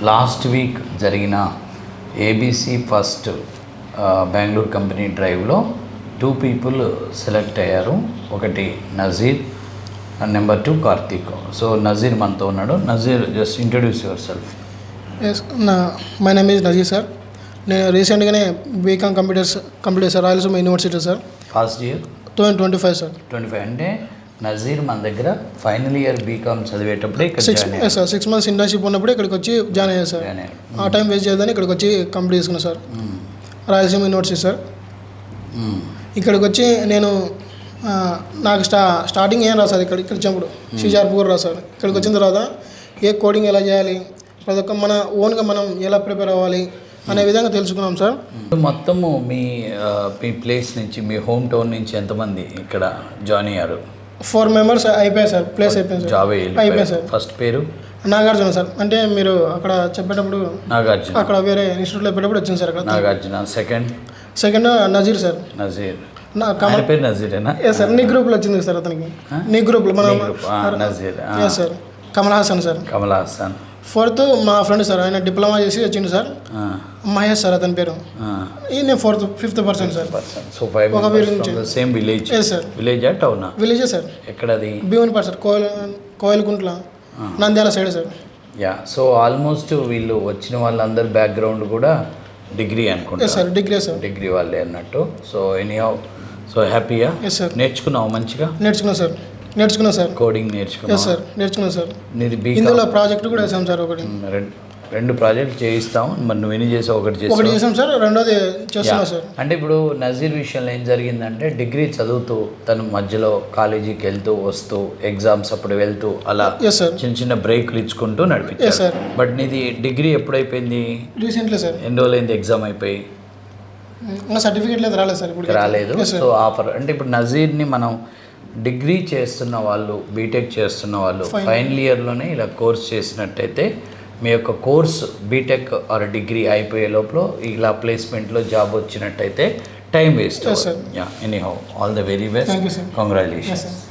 Last week జరిగిన ABC first Bengaluru company డ్రైవ్లో 2 people select అయ్యారు. ఒకటి Nazeer and number 2 Karthik. So Nazeer మనతో ఉన్నాడు. Nazeer, just introduce yourself. My name is Nazeer sir. నేను రీసెంట్గానే BCom complete sir, Rayalaseema university sir. First year 2025 sir. 25 అంటే నజీర్ మన దగ్గర ఫైనల్ ఇయర్ బీకామ్ చదివేటప్పుడే ఇక్కడ సార్ 6 months ఇంటర్న్షిప్ ఉన్నప్పుడు ఇక్కడికి వచ్చి జాయిన్ అయ్యాను సార్. ఆ టైం వేస్ట్ చేయదని ఇక్కడికి వచ్చి కంప్లీట్ చేసుకున్నాను సార్. Rayalaseema university sir. ఇక్కడికి వచ్చి నేను నాకు స్టార్టింగ్ ఏం రాదు సార్. ఇక్కడ వచ్చినప్పుడు C# కూడా రాదు సార్. ఇక్కడికి వచ్చిన తర్వాత ఏ కోడింగ్ ఎలా చేయాలి, ప్రతి ఒక్క మన ఓన్గా మనం ఎలా ప్రిపేర్ అవ్వాలి అనే విధంగా తెలుసుకున్నాం సార్. మొత్తము మీ ప్లేస్ నుంచి, మీ హోమ్ టౌన్ నుంచి ఎంతమంది ఇక్కడ జాయిన్ అయ్యారు? 4 members అయిపోయాయి సార్. ప్లేస్ అయిపోయింది సార్. జాబ్ అయిపోయింది సార్. ఫస్ట్ పేరు నాగార్జున సార్. అంటే మీరు అక్కడ చెప్పేటప్పుడు నాగార్జున, అక్కడ వేరే ఇన్స్టిట్యూట్లో పెట్టేటప్పుడు వచ్చింది సార్. అక్కడ నాగార్జున. Second Nazir sir. నజీర్. కమల్ పేరు నజీరేనా? సార్. నీ గ్రూప్లో వచ్చింది సార్ అతనికి. నీ గ్రూప్లో మనం Nazeer sir. Kamal Haasan sir. Kamal Haasan. 4th మా ఫ్రెండ్ సార్, ఆయన డిప్లొమా చేసి వచ్చింది సార్. మహేష్ సార్ అతని పేరు. నేను 5th person సార్. సో 5 ఒక వీరి నుంచి సేమ్ విలేజ్. సార్. విలేజా టౌనా? విలేజే సార్. ఎక్కడది? Bheemunipadu sir. Koyalakuntla, Nandyal side sir. Yeah. So almost వీళ్ళు వచ్చిన వాళ్ళందరి బ్యాక్గ్రౌండ్ కూడా డిగ్రీ అనుకుంటా సార్. Degree sir. డిగ్రీ వాళ్ళే అన్నట్టు. సో ఎనీహౌ, సో హ్యాపీయా? సార్. నేర్చుకున్నావు మంచిగా? నేర్చుకున్నా సార్. కోడింగ్ నేర్చుకున్నావు సార్. నేర్చుకున్నా సార్. నీది ఇందులో ప్రాజెక్ట్ కూడా వేసాం సార్. ఒకటి 2 ప్రాజెక్ట్ చేయిస్తాం. మరి నువ్వు ఎన్ని చేసావు? ఒకటి చేసాం సార్. రెండోది చేస్తున్నా సార్. అంటే ఇప్పుడు నజీర్ విషయంలో ఏం జరిగిందంటే, డిగ్రీ చదువుతూ తను మధ్యలో కాలేజీకి వెళ్తూ వస్తూ ఎగ్జామ్స్ అప్పుడు వెళ్తూ అలా చిన్న చిన్న బ్రేక్లు ఇచ్చుకుంటూ నడిపించారు సార్. బట్ నీది డిగ్రీ ఎప్పుడైపోయింది? Recently sir. ఎన్ని రోజులైంది ఎగ్జామ్ అయిపోయి? సర్టిఫికేట్ లేదు, రాలేదు సార్. ఇప్పుడు రాలేదు. సో ఆఫర్ అంటే ఇప్పుడు నజీర్ని మనం డిగ్రీ చేస్తున్న వాళ్ళు, బీటెక్ చేస్తున్న వాళ్ళు ఫైనల్ ఇయర్లోనే ఇలా కోర్స్ చేసినట్టయితే మీ యొక్క కోర్స్ బీటెక్ ఆర్ డిగ్రీ అయిపోయే లోపల ఇలా ప్లేస్మెంట్లో జాబ్ వచ్చినట్టయితే time waste. Yeah, anyhow, all the very best. Thank you sir. Congratulations.